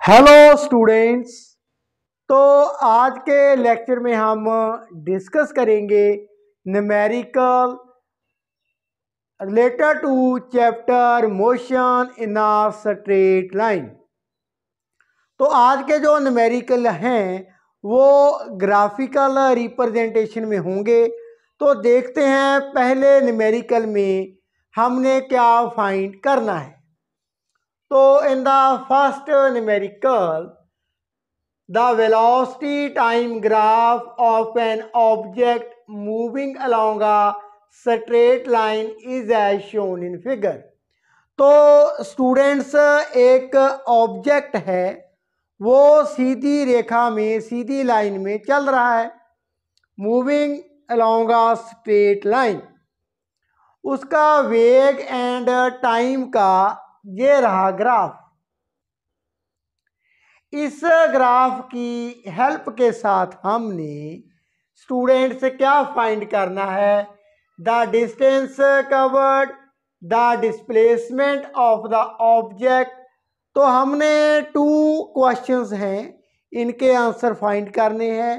Hello students. तो आज के लेक्चर में हम डिस्कस करेंगे numerical related to chapter motion in a straight line. तो आज के जो न्यूमेरिकल हैं वो ग्राफिकल रिप्रेजेंटेशन में होंगे। तो देखते हैं पहले न्यूमेरिकल में हमने क्या फाइंड करना है। तो in the first numerical, the velocity time graph of an object moving along a straight line is as shown in figure। तो स्टूडेंट्स, एक ऑब्जेक्ट है वो सीधी रेखा में, सीधी लाइन में चल रहा है, moving along a straight line. उसका वेग एंड टाइम का ये रहा ग्राफ। इस ग्राफ की हेल्प के साथ हमने स्टूडेंट से क्या फाइंड करना है? The distance covered, the displacement of the object. तो हमने टू क्वेश्चंस हैं, इनके आंसर फाइंड करने हैं।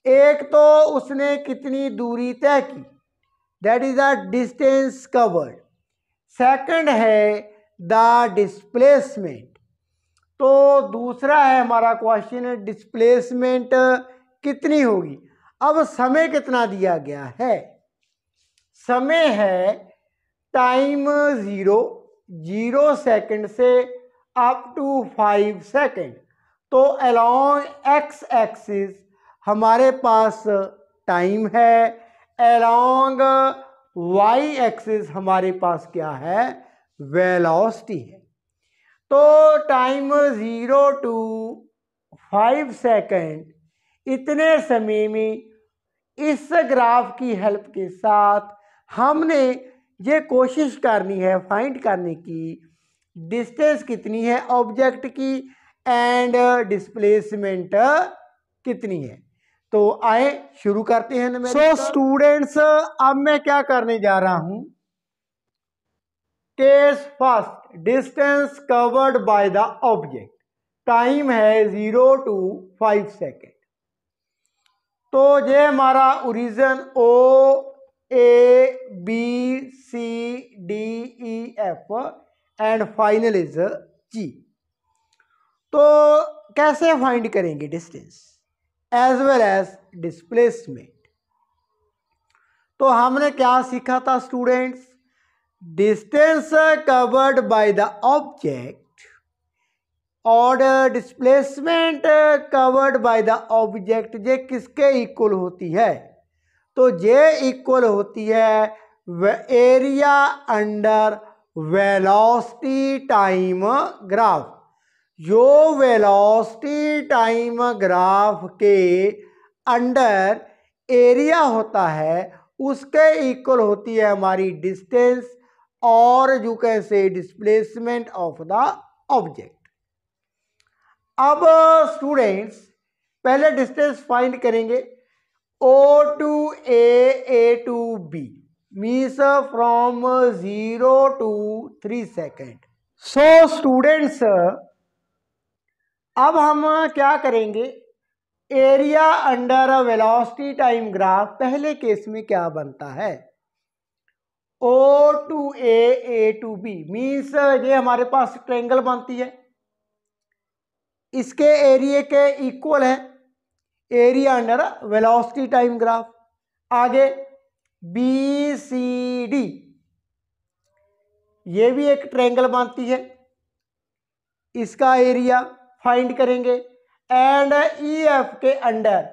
एक तो उसने कितनी दूरी तय की, that is the distance covered. Second है द डिस्प्लेसमेंट। तो दूसरा है हमारा क्वेश्चन, डिस्प्लेसमेंट कितनी होगी। अब समय कितना दिया गया है? समय है टाइम 0 सेकंड से अप टू 5 सेकंड। तो अलोंग एक्स एक्सिस हमारे पास टाइम है, अलोंग वाई एक्सिस हमारे पास क्या है? वेलोसिटी है। तो टाइम 0 to 5 सेकंड, इतने समय में इस ग्राफ की हेल्प के साथ हमने ये कोशिश करनी है फाइंड करने की डिस्टेंस कितनी है ऑब्जेक्ट की एंड डिस्प्लेसमेंट कितनी है। तो आए शुरू करते हैं। सो स्टूडेंट्स, अब मैं क्या करने जा रहा हूं। Case first, distance covered by the object. Time है 0 to 5 सेकेंड। तो ये हमारा origin O A B C D E F and final is G। तो कैसे फाइंड करेंगे distance as well as displacement? तो हमने क्या सीखा था students? Distance covered by the object और displacement covered by the object, ये किसके इक्वल होती है? तो ये इक्वल होती है area under velocity time graph. जो वेलोसिटी टाइम ग्राफ के अंडर एरिया होता है उसके इक्वल होती है हमारी डिस्टेंस और you can say displacement of the object. अब स्टूडेंट्स पहले डिस्टेंस फाइंड करेंगे। O to A to B means from 0 to 3 second. So students, अब हम क्या करेंगे? Area under velocity time graph पहले केस में क्या बनता है? O to A to B means ये हमारे पास ट्रायंगल बनती है, इसके एरिया के इक्वल है area under velocity time graph. आगे BCD, ये भी एक ट्रायंगल बनती है, इसका एरिया फाइंड करेंगे एंड EF के अंडर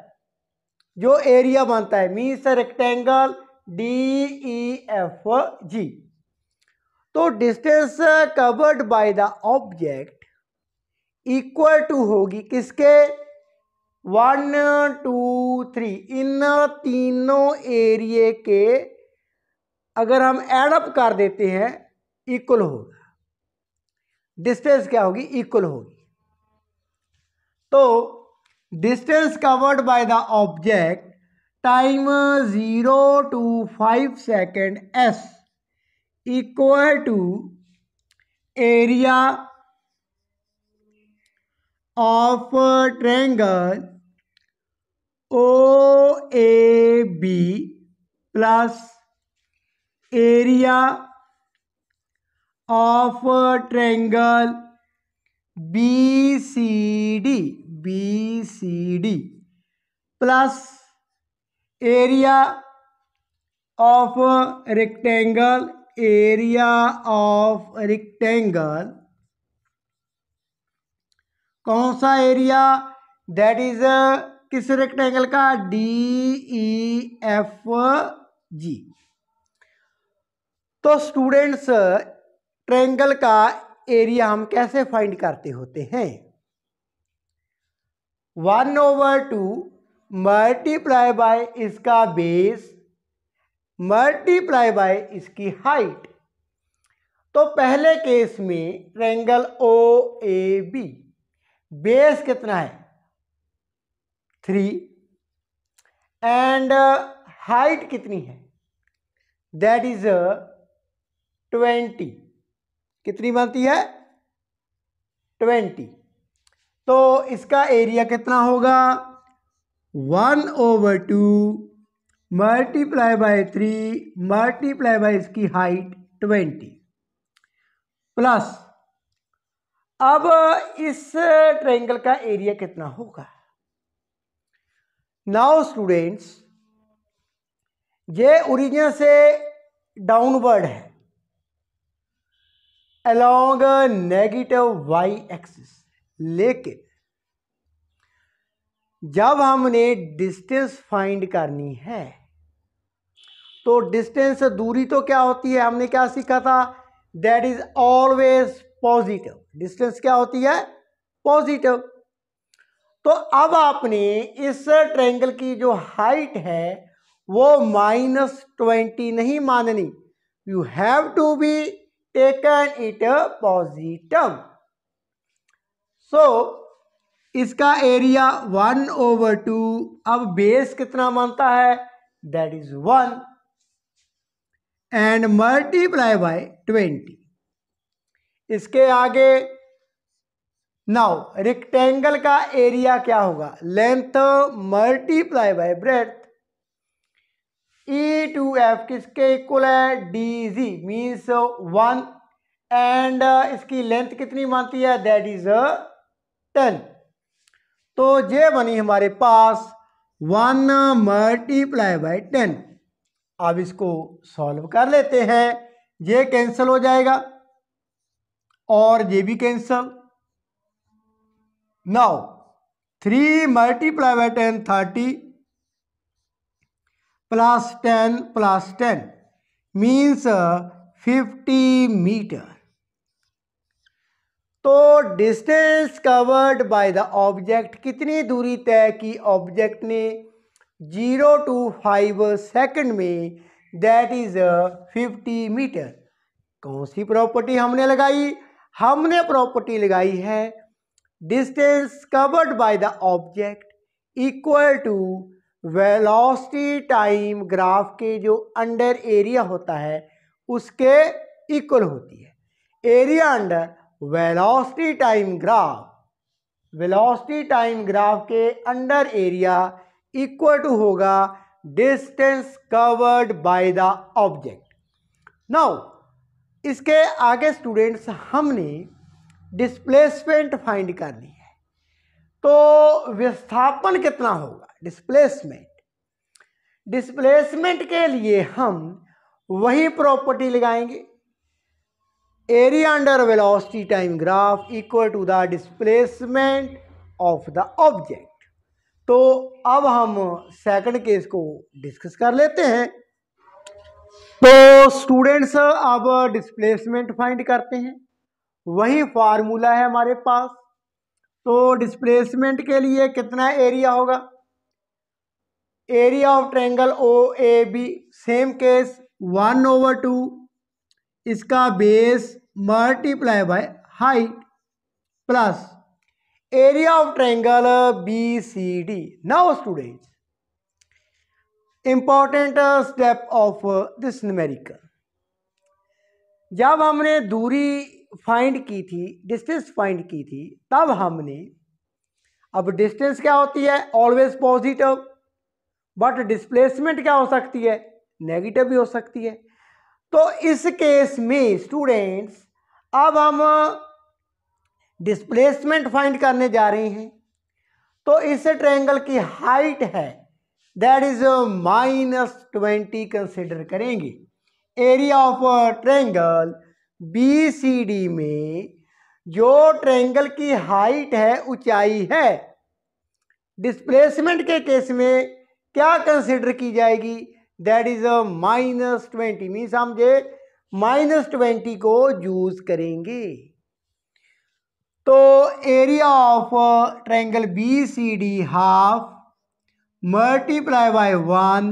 जो एरिया बनता है मीन्स रेक्टेंगल DEFG। तो distance covered by the object equal to होगी किसके? 1 2 3, इन तीनों एरिया के अगर हम एड अप कर देते हैं इक्वल होगा। डिस्टेंस क्या होगी? इक्वल होगी। तो distance covered by the object time 0 to 5 second S equal to area of triangle OAB plus area of triangle BCD plus area of rectangle कौन सा एरिया? दैट इज किस रेक्टेंगल का? DEFG। तो students triangle का area हम कैसे find करते होते हैं? 1/2 मल्टीप्लाई बाय इसका बेस मल्टीप्लाई बाय इसकी हाइट। तो पहले केस में ट्रायंगल OAB बेस कितना है? 3 एंड हाइट कितनी है? That is 20। कितनी बनती है? 20। तो इसका एरिया कितना होगा? 1/2 मल्टीप्लाई बाय 3 मल्टीप्लाई बाय इसकी हाइट 20 प्लस, अब इस ट्रायंगल का एरिया कितना होगा? नाउ स्टूडेंट्स, ये ओरिजिन से डाउनवर्ड है अलोंग -y एक्सिस, लेकिन जब हमने डिस्टेंस फाइंड करनी है तो डिस्टेंस दूरी तो क्या होती है? हमने क्या सीखा था? That is always positive. Distance क्या होती है? पॉजिटिव। तो अब आपने इस ट्रायंगल की जो हाइट है वो -20 नहीं माननी, you have to be taken it positive. So इसका एरिया 1/2, अब बेस कितना मानता है? That is 1 and multiply by 20। इसके आगे नाउ रेक्टेंगल का एरिया क्या होगा? Length multiply by breadth. E2F किसके इक्वल है? DG मीन्स 1 एंड इसकी लेंथ कितनी मानती है? That is 10। तो ये बनी हमारे पास 1 मल्टीप्लाई बाय 10। अब इसको सॉल्व कर लेते हैं। ये कैंसिल हो जाएगा और ये भी cancel. Now 3 multiply by 10 30 plus 10 means 50 metre. तो distance covered by the object, कितनी दूरी तय की ऑब्जेक्ट ने 0 to 5 सेकंड में? That is 50 metre. कौन सी प्रॉपर्टी हमने लगाई? हमने प्रॉपर्टी लगाई है distance covered by the object equal to velocity time graph के जो अंडर एरिया होता है उसके इक्वल होती है। Area under velocity time graph के अंडर एरिया इक्वल टू होगा distance covered by the object. Now इसके आगे स्टूडेंट्स हमने डिस्प्लेसमेंट फाइंड करनी है। तो विस्थापन कितना होगा? डिस्प्लेसमेंट के लिए हम वही प्रॉपर्टी लगाएंगे, area under velocity time graph equal to the displacement of the object. तो अब हम सेकंड केस को डिस्कस कर लेते हैं। तो स्टूडेंट्स अब डिस्प्लेसमेंट फाइंड करते हैं, वही फार्मूला है हमारे पास। तो डिस्प्लेसमेंट के लिए कितना एरिया होगा? Area of triangle OAB, same case 1/2 इसका base multiply by height plus area of triangle BCD। Now students, important step of this numerical, जब हमने दूरी फाइंड की थी, डिस्टेंस फाइंड की थी, तब हमने अब डिस्टेंस क्या होती है, ऑलवेज पॉजिटिव, बट डिस्प्लेसमेंट क्या हो सकती है, नेगेटिव भी हो सकती है। तो इस केस में स्टूडेंट्स अब हम डिस्प्लेसमेंट फाइंड करने जा रहे हैं। तो इस ट्रायंगल की हाइट है दैट इज -20 कंसिडर करेंगे। एरिया ऑफ ट्रायंगल BCD में जो ट्रायंगल की हाइट है, ऊंचाई है, डिस्प्लेसमेंट के केस में क्या कंसिडर की जाएगी, दैट इज -20, मीन्स हम जे -20 को यूज करेंगे। तो area of triangle BCD half multiply by 1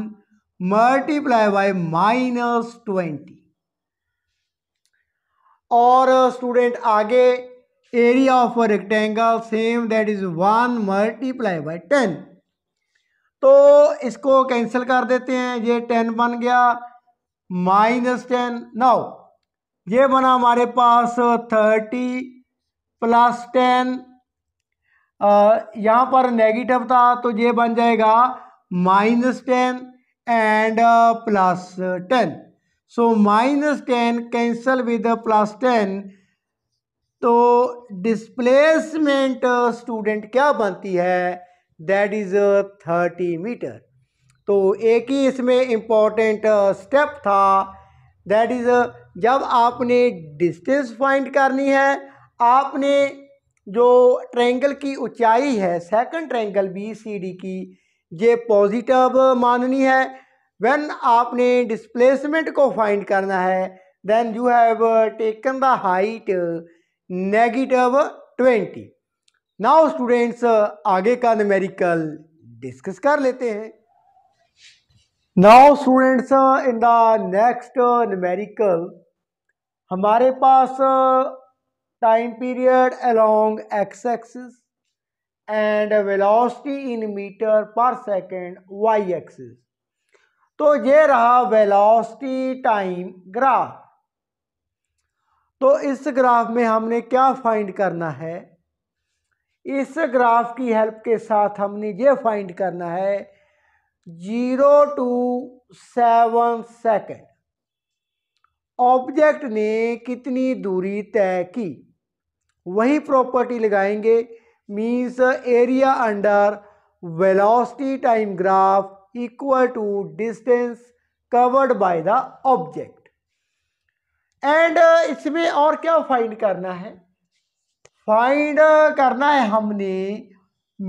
multiply by -20। और स्टूडेंट आगे area of rectangle same that is 1 multiply by 10। तो इसको कैंसिल कर देते हैं, ये 10 बन गया -10। नाउ ये बना हमारे पास 30 प्लस 10, यहाँ पर नेगेटिव था तो ये बन जाएगा -10 एंड +10। सो -10 कैंसल विद +10, तो डिस्प्लेसमेंट स्टूडेंट क्या बनती है, दैट इज 30 मीटर। तो एक ही इसमें इम्पॉर्टेंट स्टेप था, दैट इज जब आपने डिस्टेंस फाइंड करनी है, आपने जो ट्रायंगल की ऊंचाई है सेकंड ट्रायंगल BCD की, ये पॉजिटिव माननी है। व्हेन आपने डिस्प्लेसमेंट को फाइंड करना है, then you have taken the height -20। Now students आगे का न्यूमेरिकल डिस्कस कर लेते हैं। Now students in the next numerical हमारे पास time period along x axis and velocity in metre per second y axis. तो ये रहा वेलोसिटी टाइम ग्राफ। तो इस ग्राफ में हमने क्या फाइंड करना है, इस ग्राफ की हेल्प के साथ हमने ये फाइंड करना है 0 to 7 सेकेंड ऑब्जेक्ट ने कितनी दूरी तय की, वही प्रॉपर्टी लगाएंगे। Means area under velocity time graph equal to distance covered by the object. And इसमें और क्या फाइंड करना है, फाइंड करना है हमने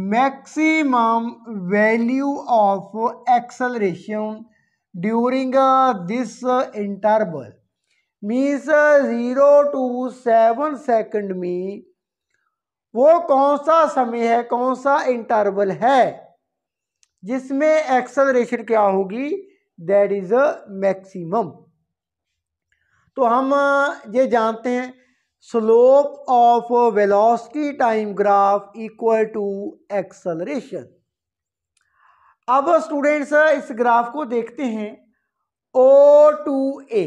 maximum value of acceleration during this interval. Means 0 to 7 second में वो कौन सा समय है, कौन सा इंटरवल है जिसमें एक्सेलरेशन क्या होगी, दैट इज मैक्सिमम। तो हम ये जानते हैं slope of velocity time graph equal to acceleration. अब स्टूडेंट्स इस ग्राफ को देखते हैं O2A।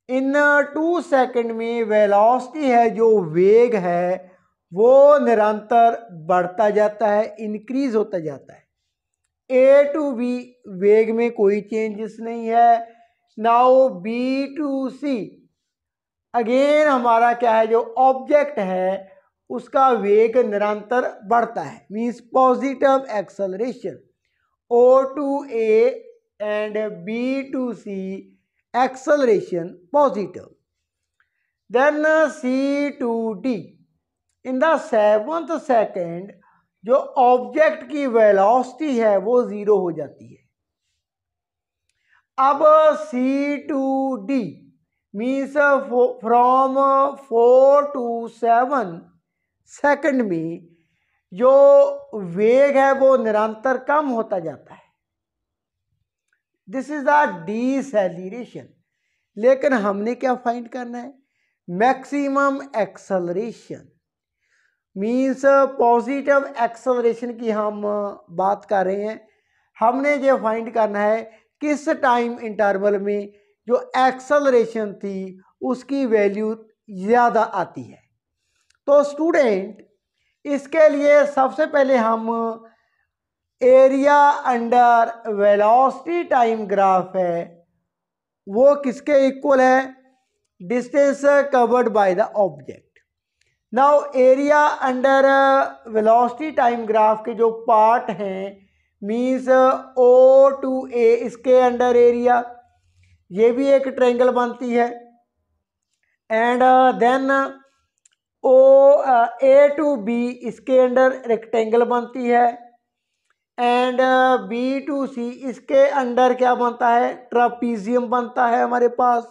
इन 2 सेकंड में वेलोसिटी है, जो वेग है वो निरंतर बढ़ता जाता है, इंक्रीज होता जाता है। A to B वेग में कोई चेंजेस नहीं है। Now B to C again हमारा क्या है, जो ऑब्जेक्ट है उसका वेग निरंतर बढ़ता है, means positive acceleration. O2A and B2C acceleration positive. Then C2D in the 7th second जो ऑब्जेक्ट की वेलोसिटी है वो 0 हो जाती है। अब C2D means from 4 to 7 second में जो वेग है वो निरंतर कम होता जाता है, दिस इज द डिसेलेरेशन। लेकिन हमने क्या फाइंड करना है, maximum acceleration. Means positive acceleration की हम बात कर रहे हैं। हमने ये फाइंड करना है किस टाइम इंटरवल में जो एक्सेलरेशन थी उसकी वैल्यू ज़्यादा आती है। तो स्टूडेंट इसके लिए सबसे पहले हम area under velocity time graph है वो किसके इक्वल है, distance covered by the object. Now area under velocity time graph के जो पार्ट हैं मीन्स ओ टू ए, इसके अंडर एरिया, ये भी एक ट्रायंगल बनती है, and then O A to B, इसके अंडर रेक्टेंगल बनती है, एंड बी टू सी, इसके अंडर क्या बनता है, ट्रापीजियम बनता है हमारे पास,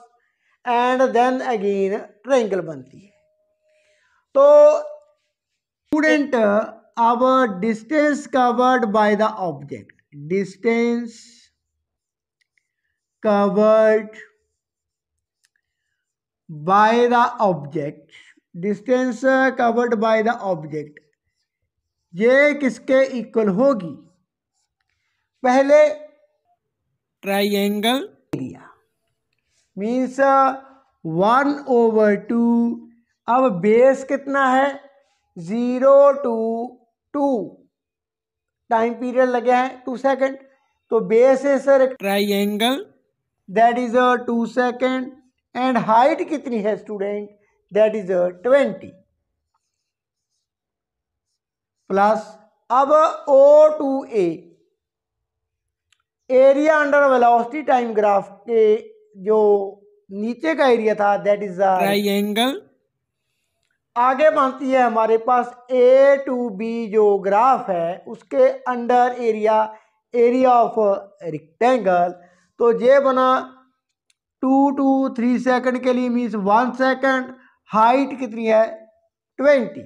एंड देन अगेन ट्रायंगल बनती है। तो स्टूडेंट अब distance covered by the object, distance covered by the object, distance covered by the object, ये किसके इक्वल होगी, पहले ट्राइंगल एरिया मीन्स 1/2, अब बेस कितना है 0 to 2, टाइम पीरियड लगे हैं 2 सेकेंड, तो बेस है sir triangle that is 2 second, and height कितनी है स्टूडेंट, दैट इज 20 प्लस, अब O to A, area under velocity time graph के जो नीचे का एरिया था दैट इज ट्राइंगल, आगे बनती है हमारे पास A to B जो ग्राफ है उसके under area, area of rectangle, तो ये बना 2 to 3 सेकंड के लिए मीन्स 1 सेकंड, हाइट कितनी है 20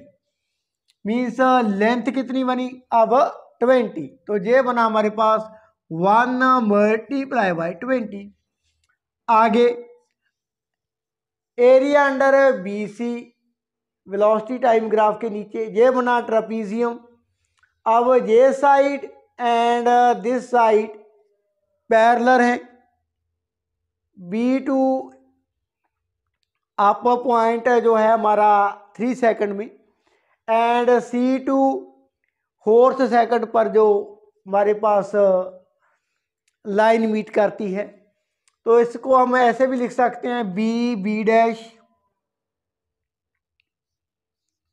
मीन्स लेंथ कितनी बनी अब 20, तो ये बना हमारे पास 1 मल्टीप्लाई बाई 20। आगे area under B C velocity time graph के नीचे ये बना ट्रापीजियम, अब ये side and this side parallel है, बी टू अप पॉइंट जो है हमारा 3 सेकंड में, and C to 4th second पर जो हमारे पास लाइन मीट करती है, तो इसको हम ऐसे भी लिख सकते हैं बी बी डैश,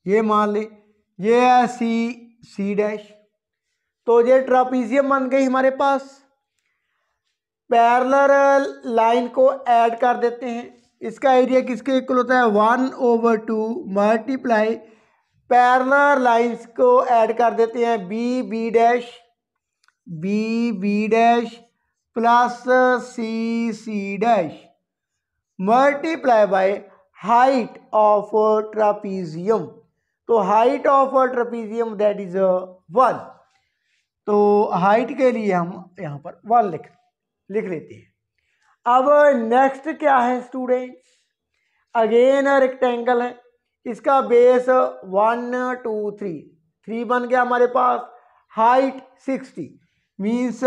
ये मान ले ये है सी सी डैश, तो ये ट्रापीजियम बन गई हमारे पास। पैरेलल लाइन को ऐड कर देते हैं, इसका एरिया किसके इक्वल होता है 1/2 मल्टीप्लाई, पैरेलल लाइंस को ऐड कर देते हैं B B dash, B B dash plus C C dash multiply by height of trapezium, तो height of trapezium that is 1, तो हाइट के लिए हम यहाँ पर 1 लिख लेते हैं। अब नेक्स्ट क्या है स्टूडेंट्स, अगेन रेक्टेंगल है, इसका बेस 1 2 3 बन गया हमारे पास, हाइट 60 मीन्स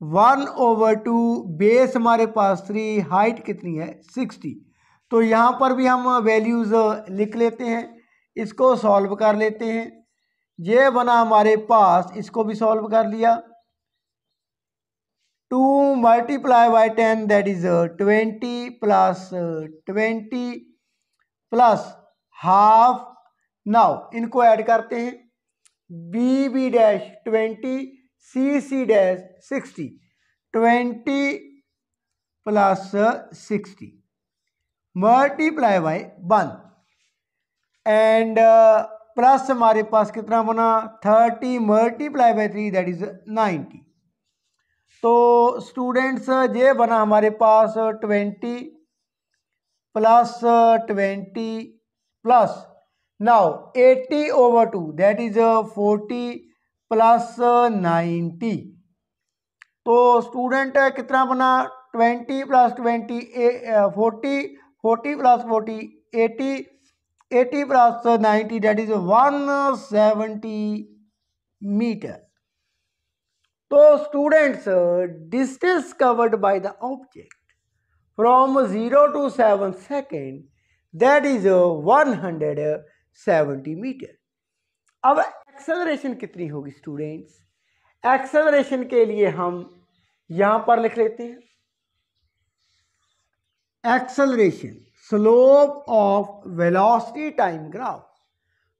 1/2 बेस हमारे पास 3, हाइट कितनी है 60, तो यहाँ पर भी हम वैल्यूज़ लिख लेते हैं, इसको सॉल्व कर लेते हैं, ये बना हमारे पास, इसको भी सॉल्व कर लिया, 2 multiply by 10 that is 20 plus 20 plus half, now इनको ऐड करते हैं, B B dash 20 C C dash 60, 20 plus 60 multiply by 1, and plus हमारे पास कितना बना 30 मल्टीप्लाई बाई 3 दैट इज 90, तो स्टूडेंट्स ये बना हमारे पास 20 plus 20 plus now 80/2 that is 40 plus 90, तो स्टूडेंट कितना बना 20 plus 20 40 plus 40 80 plus 90 that is 170 metre. तो students distance covered by the object from 0 to 7 second that is 170 metre. अब एक्सेलरेशन कितनी होगी स्टूडेंट्स? एक्सेलरेशन के लिए हम यहां पर लिख लेते हैं acceleration slope of velocity time graph.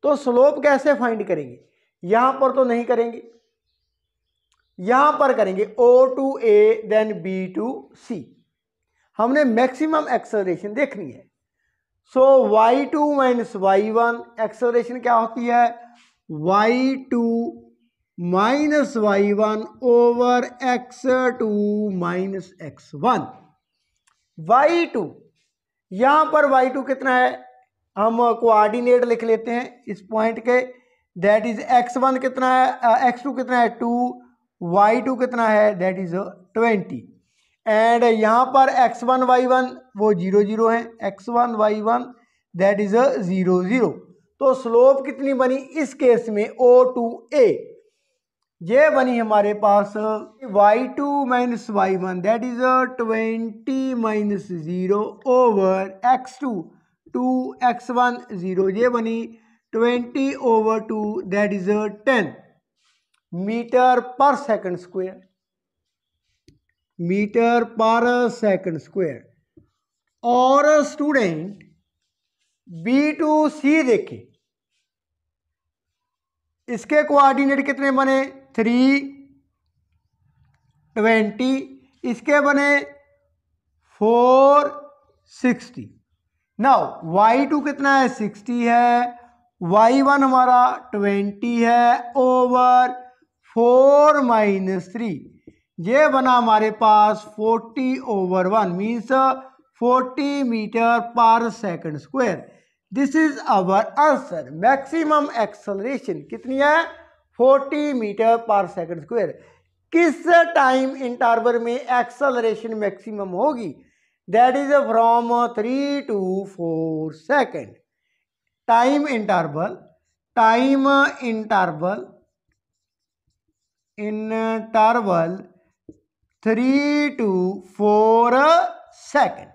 तो स्लोप कैसे फाइंड करेंगे? यहां पर तो नहीं करेंगे, यहां पर करेंगे O to A then B to C। हमने मैक्सिमम एक्सेलरेशन देखनी है। सो y2 माइनस y1 एक्सेलरेशन क्या होती है? y2 minus y1 over x2 minus x1। y2 यहां पर y2 कितना है? हम कोऑर्डिनेट लिख लेते हैं इस पॉइंट के, दैट इज x1 कितना है, x2 कितना है 2, y2 कितना है दैट इज 20। एंड यहां पर x1 y1 वो 0 0 है, x1 y1 दैट इज 0 0। तो स्लोप कितनी बनी इस केस में? O to A ये बनी हमारे पास y2 minus y1 that is 20 minus 0 over x2 2x1 0, ये बनी 20 over 2 that is 10 metre per second square, metre per second square. और स्टूडेंट B to C देखें, इसके कोऑर्डिनेट कितने बने? 3 20, इसके बने 4 60। नाउ y2 कितना है? 60 है, y1 हमारा 20 है ओवर 4 माइनस 3, ये बना हमारे पास 40 over 1 means 40 metre per second square. This is our answer. Maximum acceleration कितनी है? 40 मीटर पर सेकंड स्क्वायर। किस टाइम इंटरवल में एक्सेलरेशन मैक्सिमम होगी? That is from 3 to 4 second. Time interval interval 3 to 4 second.